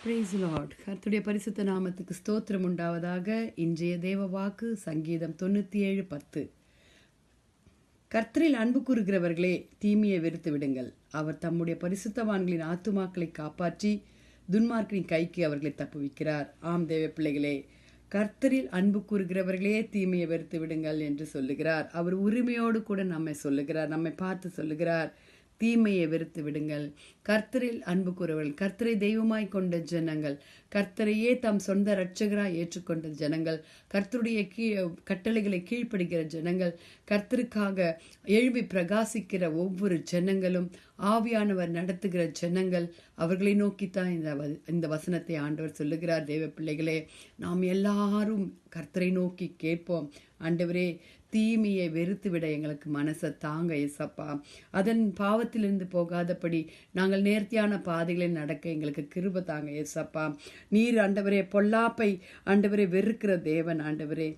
Price Lord. கர்த்தருடைய பரிசுத்த நாமத்துக்கு ஸ்தோத்திரம் உண்டாவதாக. இன்றைய தேவ வாக்கு சங்கீதம் 97:10. கர்த்தரில் அன்பு கூறுகிறவர்களே, தீமையை வெறுத்து விடுங்கள். அவர் தம்முடைய பரிசுத்தவான்களின் ஆத்துமாக்களை காப்பாற்றி துன்மார்க்கின் கைக்கு அவர்களை தப்புவிக்கிறார். ஆம் தேவ பிள்ளைகளே, கர்த்தரில் அன்பு கூறுகிறவர்களே தீமையை வெறுத்து விடுங்கள் என்று சொல்லுகிறார். அவர் உரிமையோடு கூட நம்மை சொல்லுகிறார், நம்மை பார்த்து சொல்லுகிறார், தீமையை வெறுத்து விடுங்கள். கர்த்தரில் அன்பு கூறுவர்கள், கர்த்தரை தெய்வமாய் கொண்ட ஜனங்கள், கர்த்தரையே தம் சொந்த இரட்சகராய் ஏற்றுக்கொண்ட ஜனங்கள், கர்த்தருடைய கட்டளைகளை கீழ்ப்படுகிற ஜனங்கள், கர்த்தருக்காக எழும்பி பிரகாசிக்கிற ஒவ்வொரு ஜனங்களும், ஆவியானவர் நடத்துகிற ஜனங்கள், அவர்களை நோக்கித்தான் இந்த வசனத்தை ஆண்டவர் சொல்லுகிறார். தேவ பிள்ளைகளே, நாம் எல்லாரும் கர்த்தரை நோக்கி கேட்போம். ஆண்டவரே, தீமையை வெறுத்து விட எங்களுக்கு மனசை தாங்க ஏசப்பா. அதன் பாவத்திலிருந்து போகாதபடி நாங்கள் நேர்த்தியான பாதைகளில் நடக்க எங்களுக்கு கிருபை தாங்க ஏசப்பா. நீர் ஆண்டவரே பொல்லாப்பை ஆண்டவரை வெறுக்கிற தேவன். ஆண்டவரே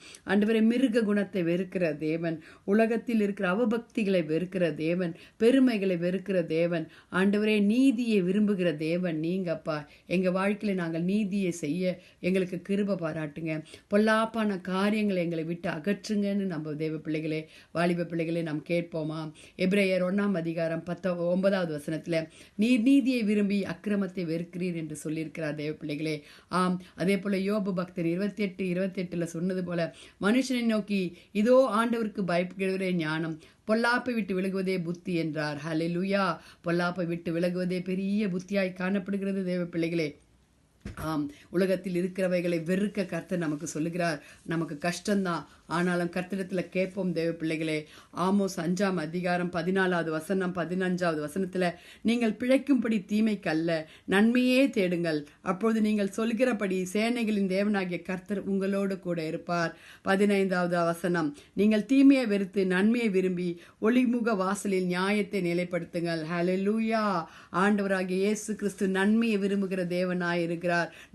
மிருக குணத்தை வெறுக்கிற தேவன், உலகத்தில் இருக்கிற அவபக்திகளை வெறுக்கிற தேவன், பெருமைகளை வெறுக்கிற தேவன். ஆண்டவரே நீதியை விரும்புகிற தேவன் நீங்கப்பா. எங்கள் வாழ்க்கையில நாங்கள் நீதியை செய்ய எங்களுக்கு கிருபை பாராட்டுங்க. பொல்லாப்பான காரியங்களை எங்களை விட்டு அகற்றுங்கன்னு நம்ம தேவ பிள்ளைகளே, வாலிப பிள்ளைகளே நாம் கேட்போமா? எபிரேயர் 1:9 நீர் நீதியை விரும்பி அக்கிரமத்தை வெறுக்கிறீர் என்று சொல்லியிருக்கிறார் தேவ பிள்ளைகளே. ஆம், அதே போல யோபு பக்தர் 28:28 சொன்னது போல, மனுஷனை நோக்கி இதோ ஆண்டவருக்கு பயப்படுகிறவரே ஞானம், பொல்லாப்பை விட்டு விலகுவதே புத்தி என்றார். ஹல்லேலூயா. பொல்லாப்பை விட்டு விலகுவதே பெரிய புத்தியாய் காணப்படுகிறது தேவ பிள்ளைகளே. ஆம், உலகத்தில் இருக்கிறவைகளை வெறுக்க கர்த்தர் நமக்கு சொல்லுகிறார். நமக்கு கஷ்டம்தான், ஆனாலும் கர்த்தரிடத்தில் கேட்போம் தேவ பிள்ளைகளே. ஆமோஸ் 5:14 15 நீங்கள் பிழைக்கும்படி தீமைக்கு அல்ல, நன்மையே தேடுங்கள், அப்பொழுது நீங்கள் சொல்கிறபடி சேனைகளின் தேவனாகிய கர்த்தர் உங்களோடு கூட இருப்பார். 15 நீங்கள் தீமையை வெறுத்து நன்மையை விரும்பி ஒளிமுக வாசலில் நியாயத்தை நிலைப்படுத்துங்கள். ஹல்லேலூயா. ஆண்டவராகிய இயேசு கிறிஸ்து நன்மையை விரும்புகிற தேவனாய் இருக்கிறார்.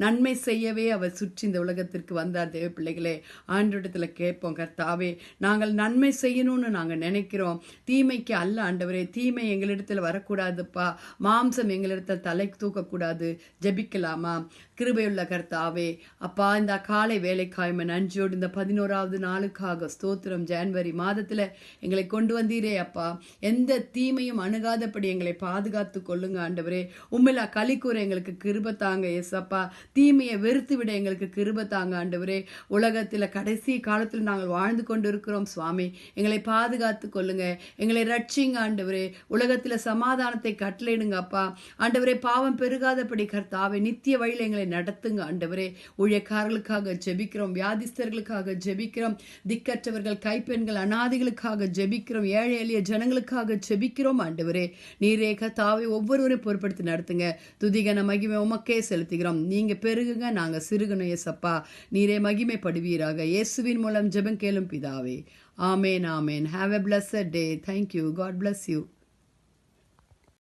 நன்மை செய்யவே அவர் சுற்றி இந்த உலகத்திற்கு வந்தார். தேவ பிள்ளைகளே, ஆண்டவரிடத்துல கேட்போம், கர்த்தாவே நாங்கள் நன்மை செய்யணும்னு நாங்கள் நினைக்கிறோம், தீமைக்கு அல்ல ஆண்டவரே. தீமை எங்களிடத்துல வரக்கூடாதுப்பா, மாம்சம் எங்களிடத்தில் தலை தூக்கக்கூடாது. ஜெபிக்கலாமா? கிருபையுள்ள கர்த்தாவே, அப்பா, இந்த காலை வேலைக்காய்மை நன்றியோடு இந்த 11வது நாளுக்காக ஸ்தோத்திரம். ஜனவரி மாதத்துல எங்களை கொண்டு வந்தீரே அப்பா. எந்த தீமையும் அணுகாதபடி எங்களை பாதுகாத்து கொள்ளுங்க ஆண்டவரே. உண்மையில களிக்கூற எங்களுக்கு கிருபை தாங்க ஏசப்பா. தீமையை வெறுத்து விட எங்களுக்கு கிருபை தாங்க ஆண்டவரே. உலகத்துல கடைசி காலத்தில் நாங்கள் வாழ்ந்து கொண்டு இருக்கிறோம் சுவாமி. எங்களை பாதுகாத்து கொள்ளுங்க, எங்களை ரட்சிங்க ஆண்டவரே. உலகத்துல சமாதானத்தை கட்டளையிடுங்க அப்பா. ஆண்டவரே, பாவம் பெருகாதபடி கர்த்தாவே நித்திய வழியில எங்களை நடத்துங்க ஆண்டவரே. ஊழியக்காரர்களுக்காக ஜெபிக்கிறோம், வியாதிஸ்தர்களுக்காக ஜெபிக்கிறோம், திக்கற்றவர்கள், கைப்பெண்கள், அனாதைகளுக்காக ஜெபிக்கிறோம், ஏழை எளிய ஜனங்களுக்காக ஜெபிக்கிறோம் ஆண்டவரே. நீரே கர்த்தாவே ஒவ்வொருவரையும் பொறுப்படுத்தி நடத்துங்க. துதிகன மகிமை உமக்கே செலுத்துகிறோம். நீங்க பெருகுங்க, நாங்க சிறுகணும் ஏசப்பா. நீரே மகிமைப்படுவீராக. இயேசுவின் மூலம் ஜெபம் கேளும் பிதாவே. ஆமேன், ஆமேன். Have a blessed day. Thank you. God bless you.